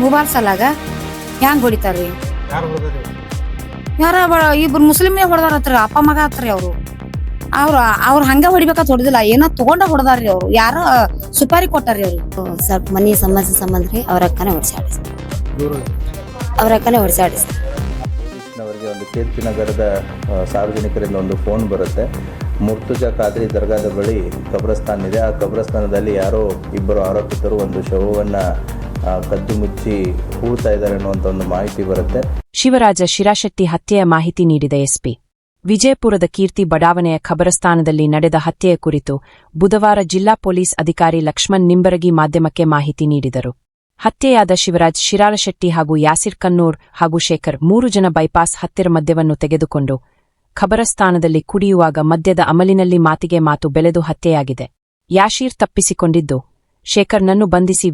Mobile ಸಲಾಗ ಹ್ಯಾಂಗ್ ಹೊಡಿತಾರ್ರಿ? ಯಾರ ಇಬ್ರು ಮುಸ್ಲಿಮ್ನೇ ಹೊಡೆದಾರತ್ರಿ, ಅಪ್ಪ ಮಗ ಹತ್ರಿ ಅವ್ರು. ಅವ್ರ ಹಂಗ ಹೊಡಿಬೇಕಂತ ಹೊಡೆದಿಲ್ಲ, ಏನೋ ತಗೊಂಡ ಹೊಡೆದಾರ್ರಿ ಅವ್ರು. ಯಾರ ಸುಪಾರಿ ಕೊಟ್ಟಾರ್ರಿ ಅವ್ರು. ಸ್ವಲ್ಪ ಮನಿ ಸಮಸ್ಯೆ ಸಂಬಂಧ ರೀ ಅವ್ರ ಅಕ್ಕನೇ ಹೊಡ್ಸಾಡಿ ಅವರಿಗೆ ಒಂದು ಕೀರ್ತಿ ನಗರದ ಸಾರ್ವಜನಿಕರಿಂದ ಒಂದು ಫೋನ್ ಬರುತ್ತೆ. ಮುರ್ತುಜಾ ಖಾದ್ರಿ ದರ್ಗಾದ ಬಳಿ ಕಬ್ರಸ್ತಾನ್ ಇದೆ. ಆ ಕಬ್ರಸ್ತಾನದಲ್ಲಿ ಯಾರೋ ಇಬ್ಬರು ಆರೋಪಿತರು ಒಂದು ಶವವನ್ನು ಕದ್ದು ಮುಚ್ಚಿ ಹೂಳ್ತಾ ಇದ್ದಾರೆ ಅನ್ನುವಂಥ ಒಂದು ಮಾಹಿತಿ ಬರುತ್ತೆ. ಶಿವರಾಜ ಶಿರಾಶೆಟ್ಟಿ ಹತ್ಯೆಯ ಮಾಹಿತಿ ನೀಡಿದ ಎಸ್ಪಿ. ವಿಜಯಪುರದ ಕೀರ್ತಿ ಬಡಾವಣೆಯ ಖಬರಸ್ಥಾನದಲ್ಲಿ ನಡೆದ ಹತ್ಯೆಯ ಕುರಿತು ಬುಧವಾರ ಜಿಲ್ಲಾ ಪೊಲೀಸ್ ಅಧಿಕಾರಿ ಲಕ್ಷ್ಮಣ್ ನಿಂಬರಗಿ ಮಾಧ್ಯಮಕ್ಕೆ ಮಾಹಿತಿ ನೀಡಿದರು. ಹತ್ಯೆಯಾದ ಶಿವರಾಜ್ ಶಿರಾಳಶೆಟ್ಟಿ ಹಾಗೂ ಯಾಸಿರ್ ಕನ್ನೂರ್ ಹಾಗೂ ಶೇಖರ್ 3 ಜನ ಬೈಪಾಸ್ ಹತ್ತಿರ ಮದ್ಯವನ್ನು ತೆಗೆದುಕೊಂಡು ಖಬರಸ್ಥಾನದಲ್ಲಿ ಕುಡಿಯುವಾಗ ಮದ್ಯದ ಅಮಲಿನಲ್ಲಿ ಮಾತಿಗೆ ಮಾತು ಬೆಳೆದು ಹತ್ಯೆಯಾಗಿದೆ. ಯಾಶೀರ್ ತಪ್ಪಿಸಿಕೊಂಡಿದ್ದು ಶೇಖರ್ನನ್ನು ಬಂಧಿಸಿ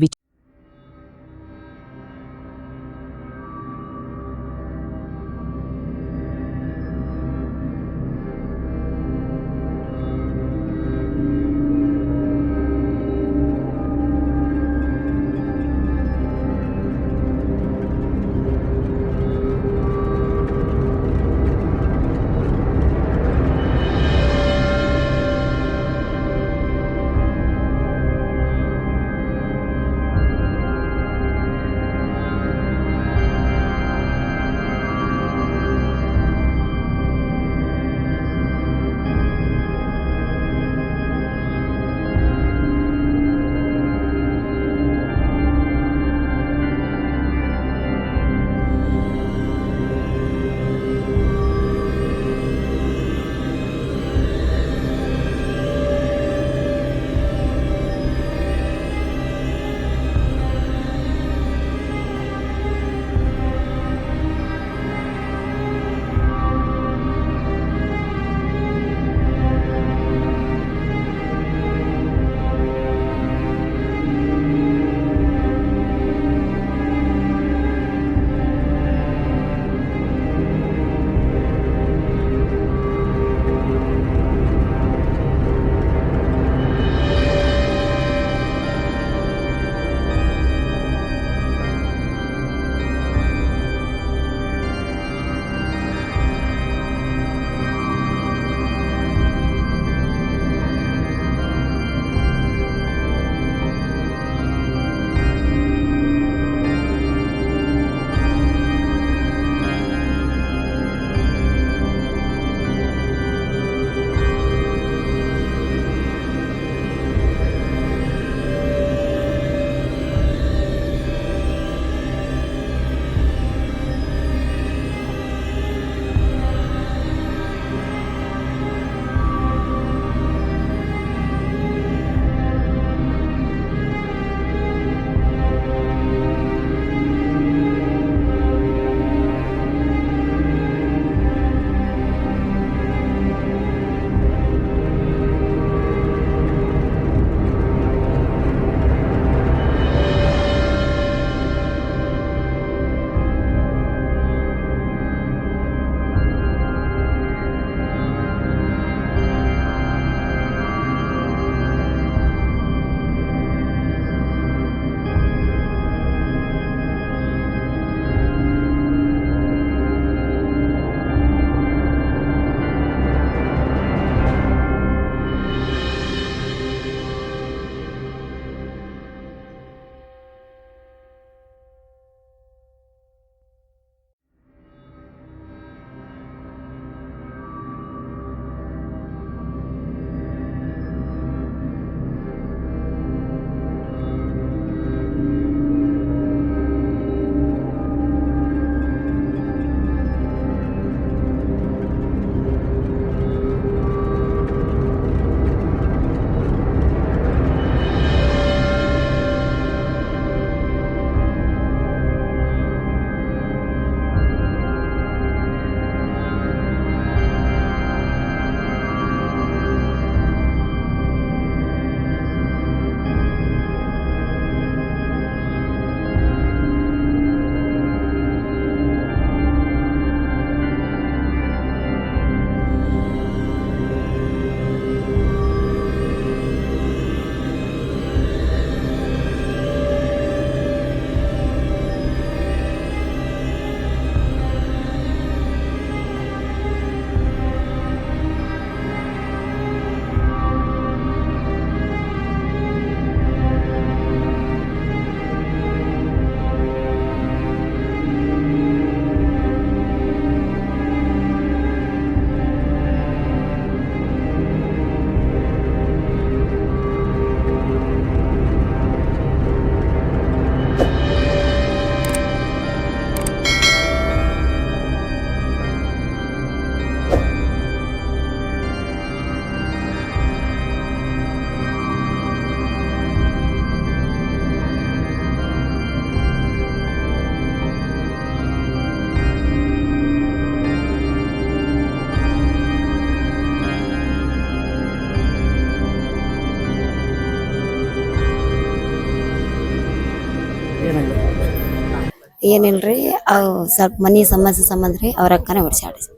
ಏನಿಲ್ರಿ ಅವು ಸ್ವಲ್ಪ ಮನಿ ಸಮಸ್ಯೆ ಸಂಬಂಧ ರೀ ಅವ್ರ ಅಕ್ಕನೇ ಹೊಡ್ಸಾಡಿ ಸರ್.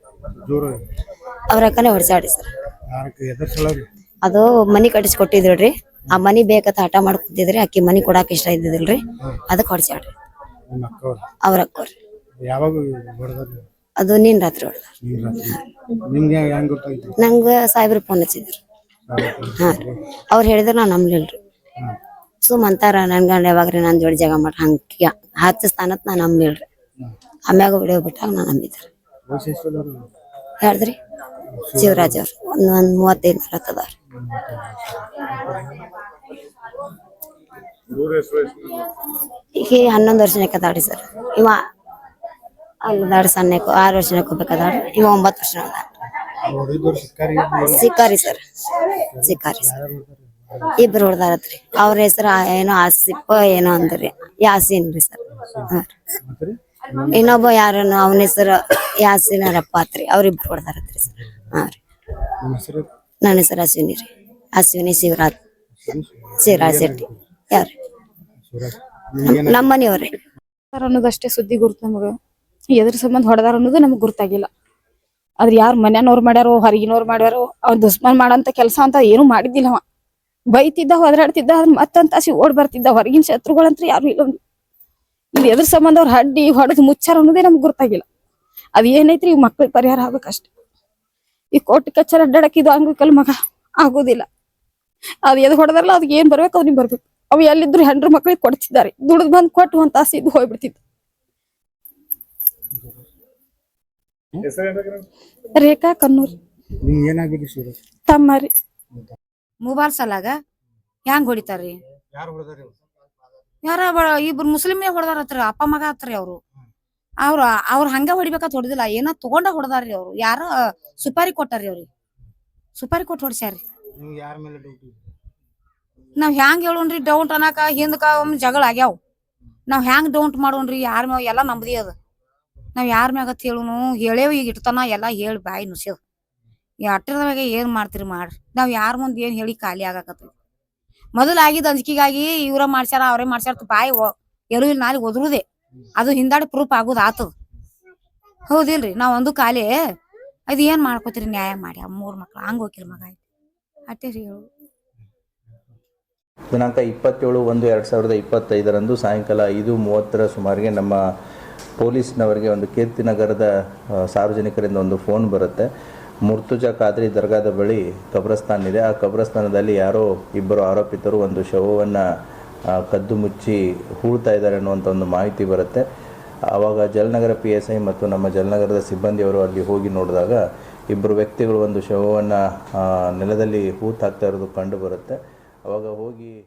ಅವ್ರ ಅಕ್ಕನೇ ಹೊಡ್ಸಾಡಿ ಸರ್. ಅದು ಮನಿ ಕಟ್ಟಿಸ್ಕೊಟ್ಟಿದ್ರಿ. ಆ ಮನಿ ಬೇಕಂತ ಹಠ ಮಾಡ್ಕೊತಿದ್ರಿ. ಆಕಿ ಮನಿ ಕೊಡಾಕ ಇಷ್ಟ ಇದ್ದಿದಿಲ್ರಿ, ಅದಕ್ಕೆ ಹೊಡ್ಸಾಡ್ರಿ ಅವ್ರ ಅಕ್ಕವ್ರಿ. ಅದು ನೀನ್ ರಾತ್ರಿ ಹೊಡೆದ. ನಂಗೆ ಸಾಹೇಬ್ರು ಫೋನ್ ಹಚ್ಚಿದ್ರು. ಹಾ ಅವ್ರು ಹೇಳಿದ್ರೆ ನಾ ನಂಬ್ಲಿಲ್ರಿ. ಸುಮ್ ಅಂತಾರ ನನ್ ಗಂಡ ಯಾವಾಗ್ರಿ ನನ್ ಜೋಡಿ ಜಾಗ ಮಾಡಿ ಹಂಗ ಹಚ್ಚಿಸ್ತಾನತ್ ನಾ ನಂಬ್ಲಿಲ್ರಿ. ಆಮ್ಯಾಗ ವಿಡಿಯೋ ಬಿಟ್ಟಾಗ ನಾ ನಂಬಿದ್ರಿ. ಹೇಳ್ದ್ರಿ ಶಿವರಾಜ್ ಅವ್ರು ಒಂದ್ 35-40 ಅದಾವ್ರಿ. ಈಗ 11 ವರ್ಷನಕ್ಕೆ ಅದಾಡ್ರಿ ಸರ್. ಇವ ಅಲ್ಲದಾಡ್ರಿ ಸಣ್ಣಕ್ಕೆ 6 ವರ್ಷನಕ್ಕೆ ಹೋಗ್ಬೇಕಾದಾಡ್ರಿ. ಇವ 9 ವರ್ಷ ಸಿಕ್ಕಾರಿ ಸರ್. ಸಿಕ್ಕಾರಿ ಸರ್. ಇಬ್ರು ಹೊಡ್ದಾರತ್ರಿ. ಅವ್ರ ಹೆಸರು ಏನೋ ಆಸಿಫ್ ಏನೋ ಅಂದ್ರಿ. ಯಾಸೀನ್ ರೀ ಸರ್. ಇನ್ನೊಬ್ಬ ಯಾರನ್ನು ಅವನ ಹೆಸರು ಯಾಸೀನರಪ್ಪ ಆತ್ರಿ. ಅವ್ರಿಬ್ರು ಹೊಡ್ದಾರತ್ರಿ ಸರ್. ಹಾ ರೀ. ನನ್ನ ಹೆಸರು ಅಶ್ವಿನಿ ರೀ. ಅಶ್ವಿನಿ ಶಿವರಾಜ್ ಶೆಟ್ಟಿ. ಯಾರ್ರಿ ನಮ್ಮ ಮನೆಯವ್ರಿ. ಅನ್ನೋದಷ್ಟೇ ಸುದ್ದಿ ಗುರ್ತು ನಮಗ. ಎದ್ರ ಸಂಬಂಧ ಹೊಡೆದಾರ ಅನ್ನೋದು ನಮಗ್ ಗುರ್ತಾಗಿಲ್ಲ. ಅದ್ರ ಯಾರು ಮನ್ಯಾನವ್ರು ಮಾಡ್ಯಾರೋ ಹೊರಗಿನವ್ರು ಮಾಡ್ಯಾರೋ ಅವ್ರ ದುಶ್ಮನ್ ಮಾಡಂತ ಕೆಲಸ ಅಂತ ಏನು ಮಾಡಿದ್ದಿಲ್ಲ. ಅವ ಬೈತಿದ್ದ, ಹೋದ್ರಾಡ್ತಿದ್ದ, ಅದ್ರ ಮತ್ತಂತ ತಾಸಿ ಓಡ್ ಬರ್ತಿದ್ದ. ಹೊರಗಿನ ಶತ್ರುಗಳಂತ್ರ ಯಾರು ಇಲ್ಲ. ಇಲ್ಲಿ ಎದ್ರ ಸಂಬಂಧ ಅವ್ರು ಹಡ್ಡಿ ಹೊಡೆದು ಮುಚ್ಚಾರ ಅನ್ನೋದೇ ನಮ್ಗೆ ಗುರ್ತಾಗಿಲ್ಲ. ಅದ್ ಏನೈತ್ರಿ ಈ ಮಕ್ಳಿಗೆ ಪರಿಹಾರ ಆಗ್ಬೇಕಷ್ಟೆ. ಈ ಕೋರ್ಟ್ ಕಚ್ಚರ ಅಡ್ಡಾಡಕ್ ಇದು ಆಗ್ಬೇಕಲ್ಲ ಮಗ, ಆಗೋದಿಲ್ಲ. ಅದ್ ಎದ್ ಹೊಡೆದಾರಲ್ಲ ಅದಕ್ಕೆ ಏನ್ ಬರ್ಬೇಕು ಅವ್ನಿಗೆ ಬರ್ಬೇಕು. ಅವ್ ಎಲ್ಲಿದ್ರು ಹೆಂಡ್ರು ಮಕ್ಳಿಗೆ ಕೊಡ್ತಿದ್ದಾರೆ. ದುಡ್ದು ಬಂದ್ ಕೊಟ್ಟು ಒಂದ್ ತಾಸಿ ಇದ್ದು ಹೋಗ್ಬಿಡ್ತಿದ್ದ. ರೇಖಾ ಕನ್ನೂರ್ ತಮ್ಮ ರೀ. ಮೊಬೈಲ್ ಸಲಾಗ ಹೆಂಗ್ ಹೊಡಿತಾರ್ರಿ? ಯಾರ ಇಬ್ರು ಮುಸ್ಲಿಮೇ ಹೊಡೆದಾರತ್ರಿ. ಅಪ್ಪ ಮಗ ಹತ್ರಿ ಅವ್ರು. ಅವ್ರ ಹಂಗ ಹೊಡಿಬೇಕಂತ ಹೊಡೆದಿಲ್ಲ, ಏನೋ ತಗೊಂಡ ಹೊಡೆದಾರ್ರಿ. ಅವ್ರು ಯಾರ ಸುಪಾರಿ ಕೊಟ್ಟಾರ್ರಿ. ಅವ್ರಿಗೆ ಸುಪಾರಿ ಕೊಟ್ಟು ಹೊಡ್ಸ್ಯಾರ್ರಿ. ನಾವ್ ಹ್ಯಾಂಗ್ ಹೇಳೋಣ್ರಿ? ಡೌಂಟ್ ಅನ್ನಕ ಹಿಂದಕ ಒಮ್ಮೆ ಜಗಳ ಆಗ್ಯಾವ. ನಾವ್ ಹ್ಯಾಂಗ್ ಡೌಂಟ್ ಮಾಡೋಣ್ರಿ? ಯಾರ ಮ್ಯಾಗ ಎಲ್ಲಾ ನಮ್ದಿ ಅದ. ನಾವ್ ಯಾರ ಮ್ಯಾಗತ್ ಹೇಳುನು? ಹೇಳೇವ್ ಈಗ ಇಟ್ಟತನ ಎಲ್ಲಾ ಹೇಳಿ ಬಾಯಿ ನುಸ್ಯದ. ಈ ಅಟ್ಟರದಾಗ ಏನ್ ಮಾಡ್ತೀರಿ ಮಾಡ್ರಿ. ನಾವ್ ಯಾರ ಮುಂದ್ ಏನ್ ಹೇಳಿ ಖಾಲಿ ಆಗಾಕತ್ತೀವಿ. ಮೊದಲ ಆಗಿದ್ ಅಂಜಿಕೆಗಾಗಿ ಇವ್ರ ಮಾಡ್ಸ್ಯಾರ ಅವ್ರೇ ಮಾಡ್ಸ್ಯಾರ ಬಾಯಿ ಎಲ್ಲೂ ಇಲ್ಲಿ ನಾಲಿಗೆ ಒದರುದೇ. ಅದು ಹಿಂದಾಡಿ ಪ್ರೂಫ್ ಆಗುದ್ ಆತದ. ಹೌದಿಲ್ರಿ? ನಾವ್ ಒಂದು ಖಾಲಿ ಅದ್ ಏನ್ ಮಾಡ್ಕೋತೀರಿ? ನ್ಯಾಯ ಮಾಡಿ 3 ಮಕ್ಳು ಹಂಗ ಹೋಗಿರ್ ಮಗ ಆಯ್ತು ಅಟ್ಟೇ ರೀ ಹೇಳು. ದಿನಾಂಕ 27/1/2025 ಸಾಯಂಕಾಲ 5:30 ಸುಮಾರಿಗೆ ನಮ್ಮ ಪೊಲೀಸ್ನವರಿಗೆ ಒಂದು ಕೀರ್ತಿನಗರದ ಸಾರ್ವಜನಿಕರಿಂದ ಒಂದು ಫೋನ್ ಬರುತ್ತೆ. ಮುರ್ತುಜಾ ಖಾದ್ರಿ ದರ್ಗಾದ ಬಳಿ ಕಬ್ರಸ್ತಾನ್ ಇದೆ. ಆ ಕಬ್ರಸ್ತಾನದಲ್ಲಿ ಯಾರೋ ಇಬ್ಬರು ಆರೋಪಿತರು ಒಂದು ಶವವನ್ನು ಕದ್ದು ಮುಚ್ಚಿ ಹೂಳ್ತಾ ಇದ್ದಾರೆ ಅನ್ನುವಂಥ ಒಂದು ಮಾಹಿತಿ ಬರುತ್ತೆ. ಆವಾಗ ಜಲನಗರ PSI ಮತ್ತು ನಮ್ಮ ಜಲನಗರದ ಸಿಬ್ಬಂದಿಯವರು ಅಲ್ಲಿ ಹೋಗಿ ನೋಡಿದಾಗ ಇಬ್ಬರು ವ್ಯಕ್ತಿಗಳು ಒಂದು ಶವವನ್ನು ನೆಲದಲ್ಲಿ ಹೂತಾಕ್ತಾ ಇರೋದು ಕಂಡು ಬರುತ್ತೆ. ಅವಾಗ ಹೋಗಿ